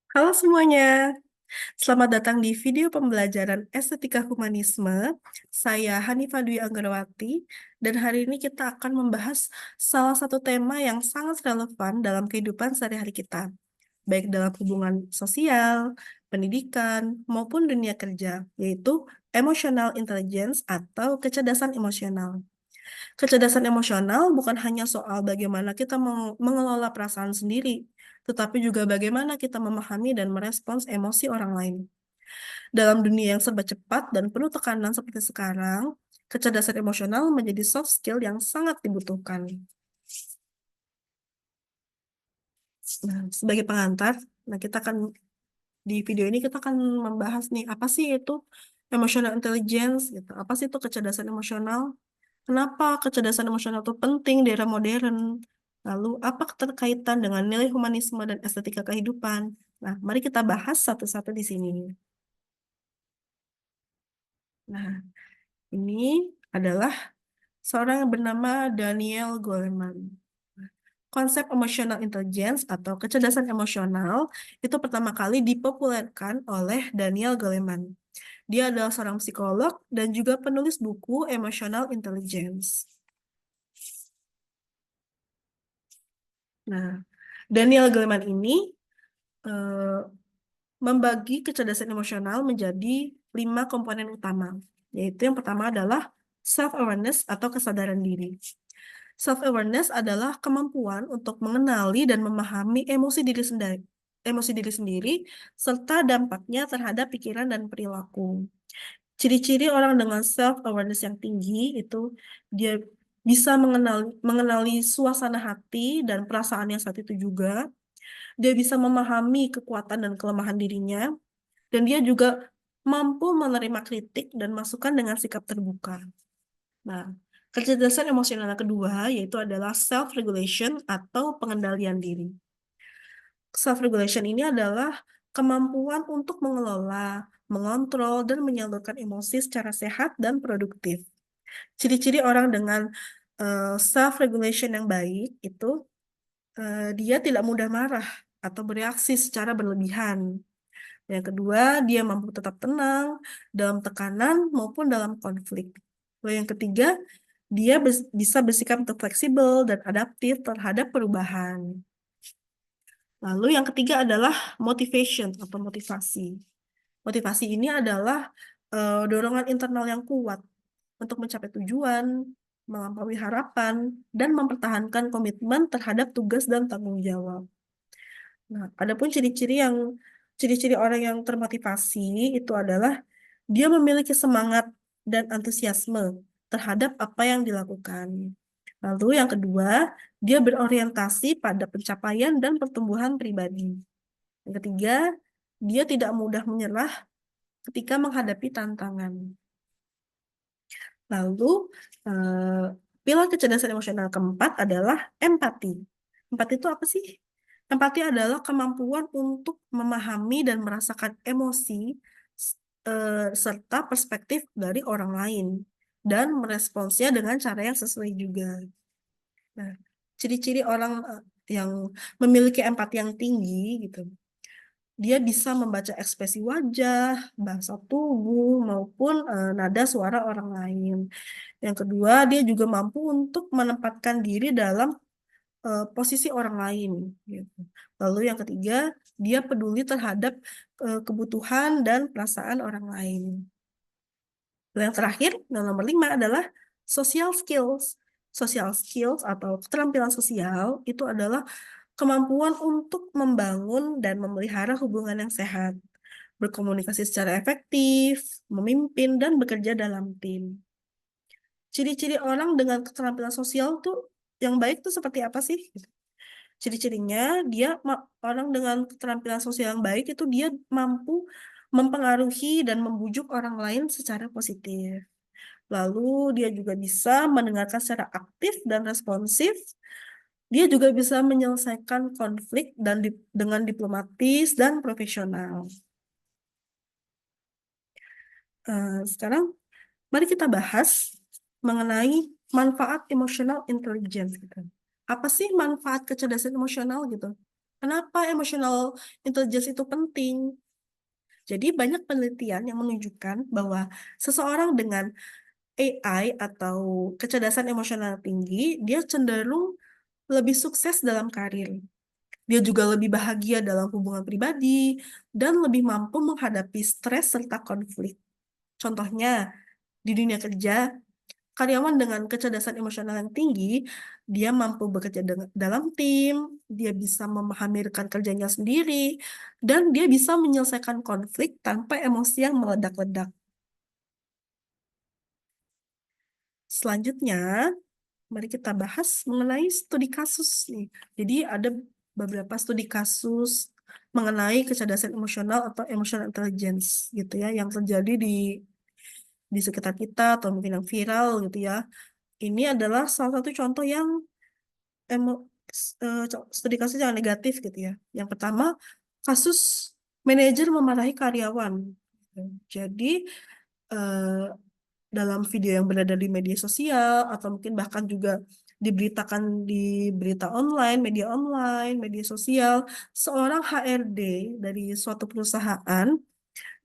Halo semuanya, selamat datang di video pembelajaran Estetika Humanisme. Saya Hanifah Dwi Anggarawati, dan hari ini kita akan membahas salah satu tema yang sangat relevan dalam kehidupan sehari-hari kita, baik dalam hubungan sosial, pendidikan, maupun dunia kerja, yaitu emotional intelligence atau kecerdasan emosional. Kecerdasan emosional bukan hanya soal bagaimana kita mengelola perasaan sendiri, tetapi juga bagaimana kita memahami dan merespons emosi orang lain. Dalam dunia yang serba cepat dan penuh tekanan seperti sekarang, kecerdasan emosional menjadi soft skill yang sangat dibutuhkan. Nah, sebagai pengantar, kita akan di video ini kita akan membahas nih apa sih itu emotional intelligence gitu. Apa sih itu kecerdasan emosional? Kenapa kecerdasan emosional itu penting di era modern? Lalu, apa keterkaitan dengan nilai humanisme dan estetika kehidupan? Nah, mari kita bahas satu-satu di sini. Nah, ini adalah seorang yang bernama Daniel Goleman. Konsep emotional intelligence atau kecerdasan emosional itu pertama kali dipopulerkan oleh Daniel Goleman. Dia adalah seorang psikolog dan juga penulis buku Emotional Intelligence. Nah, Daniel Goleman ini eh, membagi kecerdasan emosional menjadi 5 komponen utama, yaitu yang pertama adalah self-awareness atau kesadaran diri. Self-awareness adalah kemampuan untuk mengenali dan memahami emosi diri sendiri, serta dampaknya terhadap pikiran dan perilaku. Ciri-ciri orang dengan self-awareness yang tinggi itu dia bisa mengenali suasana hati dan perasaannya saat itu juga. Dia bisa memahami kekuatan dan kelemahan dirinya, dan dia juga mampu menerima kritik dan masukan dengan sikap terbuka. Nah, kecerdasan emosional yang kedua yaitu adalah self-regulation atau pengendalian diri. Self-regulation ini adalah kemampuan untuk mengelola, mengontrol, dan menyalurkan emosi secara sehat dan produktif. Ciri-ciri orang dengan self-regulation yang baik itu dia tidak mudah marah atau bereaksi secara berlebihan. Yang kedua, dia mampu tetap tenang dalam tekanan maupun dalam konflik. Lalu yang ketiga, dia bisa bersikap fleksibel dan adaptif terhadap perubahan. Lalu yang ketiga adalah motivation atau motivasi. Motivasi ini adalah dorongan internal yang kuat untuk mencapai tujuan, melampaui harapan, dan mempertahankan komitmen terhadap tugas dan tanggung jawab. Nah, adapun ciri-ciri orang yang termotivasi itu adalah dia memiliki semangat dan antusiasme terhadap apa yang dilakukan. Lalu yang kedua, dia berorientasi pada pencapaian dan pertumbuhan pribadi. Yang ketiga, dia tidak mudah menyerah ketika menghadapi tantangan. Lalu, eh, pilar kecerdasan emosional keempat adalah empati. Empati itu apa sih? Empati adalah kemampuan untuk memahami dan merasakan emosi serta perspektif dari orang lain dan meresponsnya dengan cara yang sesuai juga. Nah, ciri-ciri orang yang memiliki empati yang tinggi gitu. Dia bisa membaca ekspresi wajah, bahasa tubuh, maupun nada suara orang lain. Yang kedua, dia juga mampu untuk menempatkan diri dalam posisi orang lain, gitu. Lalu yang ketiga, dia peduli terhadap kebutuhan dan perasaan orang lain. Lalu yang terakhir, yang nomor 5 adalah social skills. Social skills atau keterampilan sosial itu adalah kemampuan untuk membangun dan memelihara hubungan yang sehat, berkomunikasi secara efektif, memimpin, dan bekerja dalam tim. Ciri-ciri orang dengan keterampilan sosial tuh yang baik tuh seperti apa sih? Ciri-cirinya orang dengan keterampilan sosial yang baik itu dia mampu mempengaruhi dan membujuk orang lain secara positif. Lalu dia juga bisa mendengarkan secara aktif dan responsif. Dia juga bisa menyelesaikan konflik dengan diplomatis dan profesional. Sekarang mari kita bahas mengenai manfaat emotional intelligence gitu. Apa sih manfaat kecerdasan emosional gitu? Kenapa emotional intelligence itu penting? Jadi banyak penelitian yang menunjukkan bahwa seseorang dengan AI atau kecerdasan emosional tinggi, dia cenderung lebih sukses dalam karir. Dia juga lebih bahagia dalam hubungan pribadi dan lebih mampu menghadapi stres serta konflik. Contohnya, di dunia kerja, karyawan dengan kecerdasan emosional yang tinggi, dia mampu bekerja dalam tim, dia bisa memahami rekan kerjanya sendiri, dan dia bisa menyelesaikan konflik tanpa emosi yang meledak-ledak. Selanjutnya, mari kita bahas mengenai studi kasus nih. Jadi ada beberapa studi kasus mengenai kecerdasan emosional atau emotional intelligence gitu ya yang terjadi di sekitar kita atau mungkin yang viral gitu ya. Ini adalah salah satu contoh yang emo, studi kasus yang negatif gitu ya. Yang pertama, kasus manajer memarahi karyawan. Jadi eh, dalam video yang beredar di media sosial atau mungkin bahkan juga diberitakan di berita online, media sosial, seorang HRD dari suatu perusahaan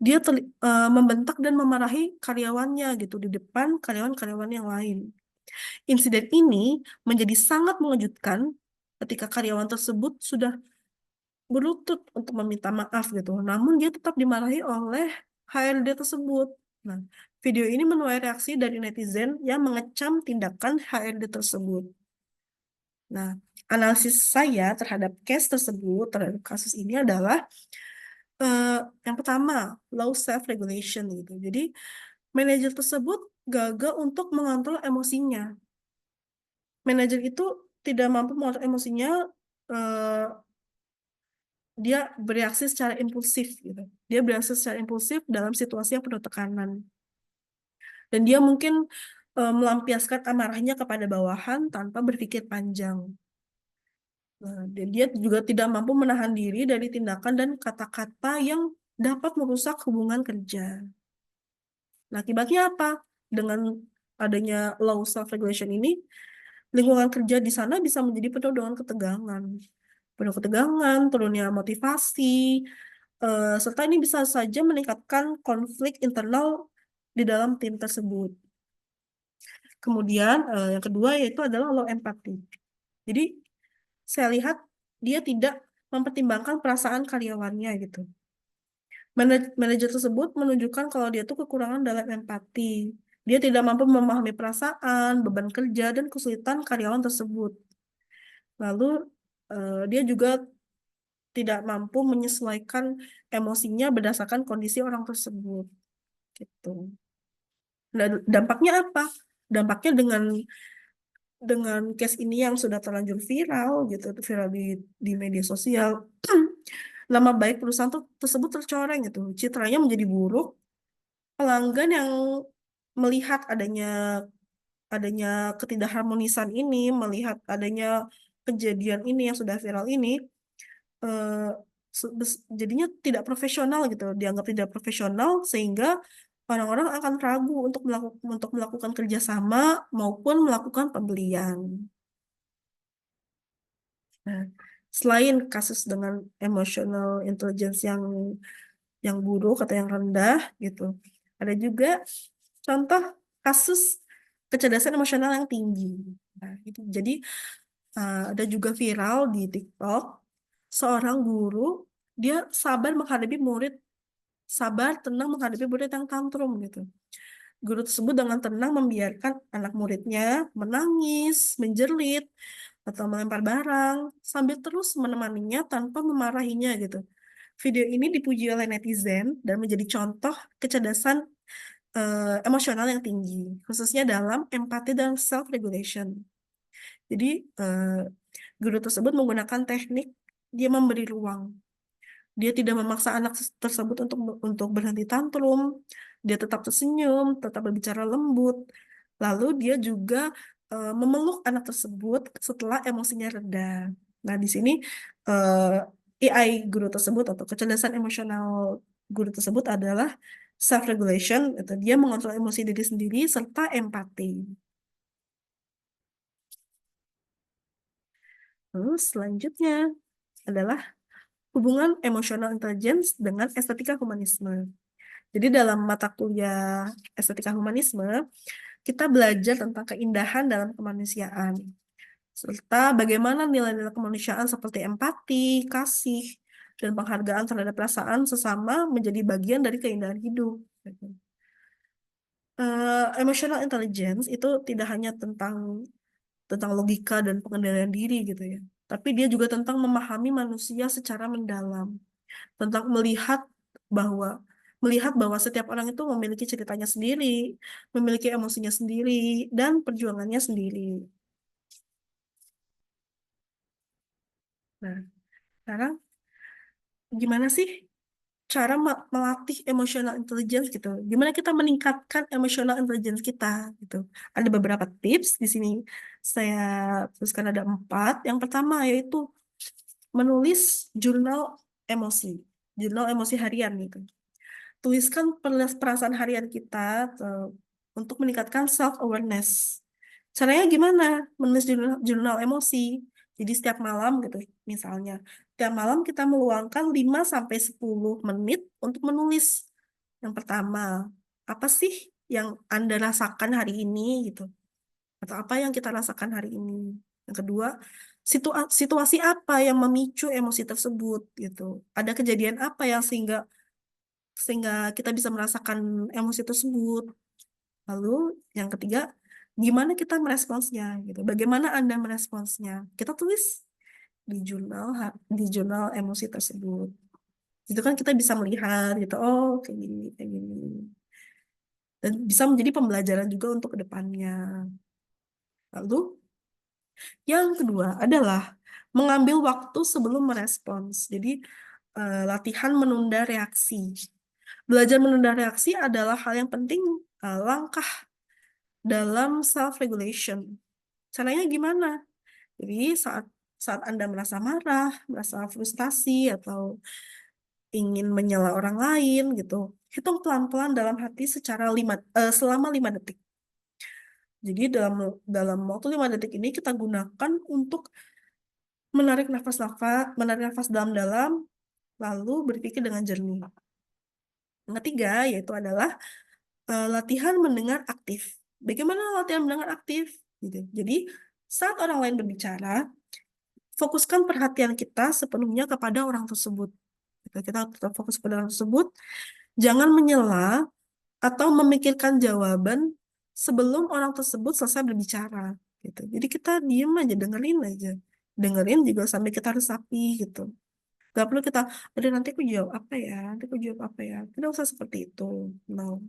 dia membentak dan memarahi karyawannya gitu di depan karyawan-karyawan yang lain. Insiden ini menjadi sangat mengejutkan ketika karyawan tersebut sudah berlutut untuk meminta maaf gitu. Namun dia tetap dimarahi oleh HRD tersebut. Nah, video ini menuai reaksi dari netizen yang mengecam tindakan HRD tersebut. Nah, analisis saya terhadap case tersebut, terhadap kasus ini adalah eh, yang pertama, low self-regulation gitu. Jadi, manajer tersebut gagal untuk mengontrol emosinya. Manajer itu tidak mampu mengontrol emosinya, eh, dia bereaksi secara impulsif gitu. Dia bereaksi secara impulsif dalam situasi yang penuh tekanan. Dan dia mungkin melampiaskan amarahnya kepada bawahan tanpa berpikir panjang. Nah, dan dia juga tidak mampu menahan diri dari tindakan dan kata-kata yang dapat merusak hubungan kerja. Nah, akibatnya apa? Dengan adanya low self-regulation ini, lingkungan kerja di sana bisa menjadi penuh dengan ketegangan. Penuh ketegangan, turunnya motivasi, serta ini bisa saja meningkatkan konflik internal di dalam tim tersebut. Kemudian yang kedua yaitu adalah low empathy. Jadi saya lihat dia tidak mempertimbangkan perasaan karyawannya gitu. Manajer tersebut menunjukkan kalau dia tuh kekurangan dalam empati. Dia tidak mampu memahami perasaan, beban kerja, dan kesulitan karyawan tersebut. Lalu dia juga tidak mampu menyesuaikan emosinya berdasarkan kondisi orang tersebut. Gitu. Nah, dampaknya apa? Dampaknya dengan case ini yang sudah terlanjur viral gitu, viral di media sosial, nama baik perusahaan tersebut tercoreng gitu, citranya menjadi buruk, pelanggan yang melihat adanya adanya ketidakharmonisan ini, melihat adanya kejadian ini yang sudah viral ini, eh, jadinya tidak profesional gitu, dianggap tidak profesional sehingga orang-orang akan ragu untuk melakukan kerjasama maupun melakukan pembelian. Nah, selain kasus dengan emotional intelligence yang buruk atau yang rendah gitu, ada juga contoh kasus kecerdasan emosional yang tinggi. Nah, itu jadi ada juga viral di TikTok seorang guru dia sabar tenang menghadapi murid yang tantrum gitu. Guru tersebut dengan tenang membiarkan anak muridnya menangis, menjerit, atau melempar barang sambil terus menemaninya tanpa memarahinya gitu. Video ini dipuji oleh netizen dan menjadi contoh kecerdasan emosional yang tinggi, khususnya dalam empati dan self-regulation. Jadi, guru tersebut menggunakan teknik dia memberi ruang. Dia tidak memaksa anak tersebut untuk berhenti tantrum. Dia tetap tersenyum, tetap berbicara lembut. Lalu dia juga memeluk anak tersebut setelah emosinya reda. Nah, di sini AI guru tersebut atau kecerdasan emosional guru tersebut adalah self-regulation, atau dia mengontrol emosi diri sendiri serta empati. Lalu selanjutnya, adalah hubungan emotional intelligence dengan estetika humanisme. Jadi dalam mata kuliah estetika humanisme, kita belajar tentang keindahan dalam kemanusiaan, serta bagaimana nilai-nilai kemanusiaan seperti empati, kasih, dan penghargaan terhadap perasaan sesama menjadi bagian dari keindahan hidup. Emotional intelligence itu tidak hanya tentang logika dan pengendalian diri gitu ya, tapi dia juga tentang memahami manusia secara mendalam, tentang bahwa melihat bahwa setiap orang itu memiliki ceritanya sendiri, memiliki emosinya sendiri, dan perjuangannya sendiri. Nah, sekarang gimana sih cara melatih emotional intelligence gitu? Gimana kita meningkatkan emotional intelligence kita gitu? Ada beberapa tips di sini. Saya tuliskan ada 4. Yang pertama yaitu menulis jurnal emosi, jurnal emosi harian gitu. Tuliskan perasaan harian kita untuk meningkatkan self awareness. Caranya gimana? Menulis jurnal emosi. Jadi setiap malam gitu misalnya. Setiap malam kita meluangkan 5 sampai 10 menit untuk menulis. Yang pertama, apa sih yang Anda rasakan hari ini gitu? Atau apa yang kita rasakan hari ini? Yang kedua, situasi apa yang memicu emosi tersebut gitu? Ada kejadian apa yang sehingga sehingga kita bisa merasakan emosi tersebut. Lalu yang ketiga, gimana kita meresponsnya gitu. Bagaimana Anda meresponsnya? Kita tulis di jurnal emosi tersebut. Itu kan kita bisa melihat gitu, oh kayak gini, kayak gini. Dan bisa menjadi pembelajaran juga untuk kedepannya. Lalu yang kedua adalah mengambil waktu sebelum merespons. Jadi latihan menunda reaksi. Belajar menunda reaksi adalah hal yang penting, langkah dalam self-regulation. Caranya gimana? Jadi saat saat Anda merasa marah, merasa frustasi, atau ingin menyela orang lain gitu, hitung pelan-pelan dalam hati selama 5 detik. Jadi dalam dalam waktu 5 detik ini kita gunakan untuk menarik nafas dalam-dalam, lalu berpikir dengan jernih. Yang ketiga yaitu adalah latihan mendengar aktif. Bagaimana latihan mendengar aktif? Gitu. Jadi saat orang lain berbicara, fokuskan perhatian kita sepenuhnya kepada orang tersebut. Gitu. Kita tetap fokus pada orang tersebut, jangan menyela atau memikirkan jawaban sebelum orang tersebut selesai berbicara. Gitu. Jadi kita diem aja, dengerin aja. Dengerin juga sampai kita resapi gitu. Gak perlu kita, aduh nanti aku jawab apa ya, nanti aku jawab apa ya. Tidak usah seperti itu. No.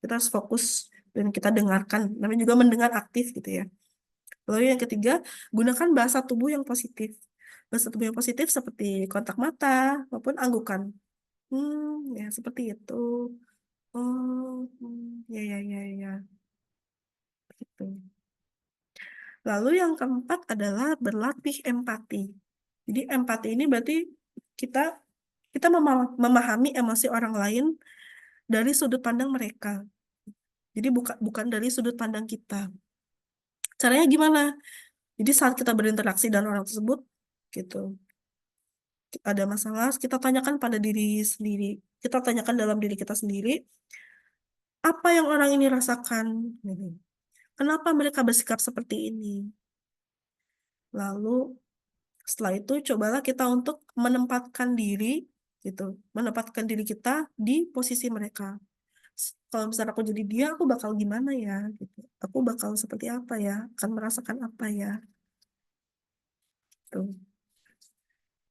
Kita harus fokus dan kita dengarkan. Namanya juga mendengar aktif gitu ya. Lalu yang ketiga, gunakan bahasa tubuh yang positif. Bahasa tubuh yang positif seperti kontak mata maupun anggukan. Ya seperti itu. Oh, ya ya ya ya, gitu. Lalu yang keempat adalah berlatih empati. Jadi empati ini berarti kita kita memahami emosi orang lain dari sudut pandang mereka. Jadi bukan bukan dari sudut pandang kita. Caranya gimana? Jadi saat kita berinteraksi dengan orang tersebut, gitu, ada masalah, kita tanyakan pada diri sendiri. Kita tanyakan dalam diri kita sendiri, apa yang orang ini rasakan? Gitu. Kenapa mereka bersikap seperti ini? Lalu setelah itu cobalah kita untuk menempatkan diri, gitu, menempatkan diri kita di posisi mereka. Kalau misalnya aku jadi dia, aku bakal gimana ya? Gitu. Aku bakal seperti apa ya? Akan merasakan apa ya? Tuh.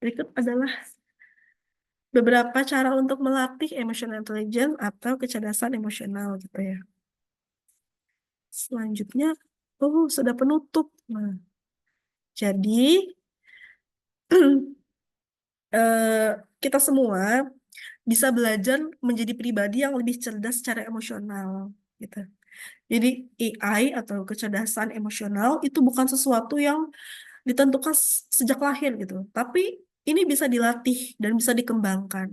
Berikut adalah beberapa cara untuk melatih emotional intelligence atau kecerdasan emosional gitu ya. Selanjutnya, sudah penutup. Nah, jadi eh, kita semua bisa belajar menjadi pribadi yang lebih cerdas secara emosional gitu. Jadi AI atau kecerdasan emosional itu bukan sesuatu yang ditentukan sejak lahir gitu, tapi ini bisa dilatih dan bisa dikembangkan.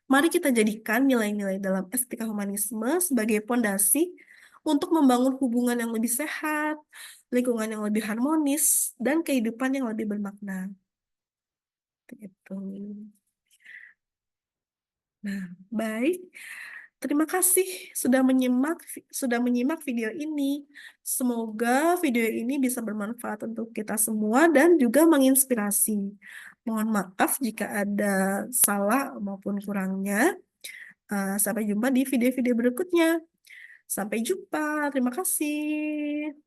Mari kita jadikan nilai-nilai dalam estetika humanisme sebagai pondasi untuk membangun hubungan yang lebih sehat, lingkungan yang lebih harmonis, dan kehidupan yang lebih bermakna. Gitu. Nah, baik. Terima kasih sudah menyimak video ini. Semoga video ini bisa bermanfaat untuk kita semua dan juga menginspirasi. Mohon maaf jika ada salah maupun kurangnya. Sampai jumpa di video-video berikutnya. Sampai jumpa. Terima kasih.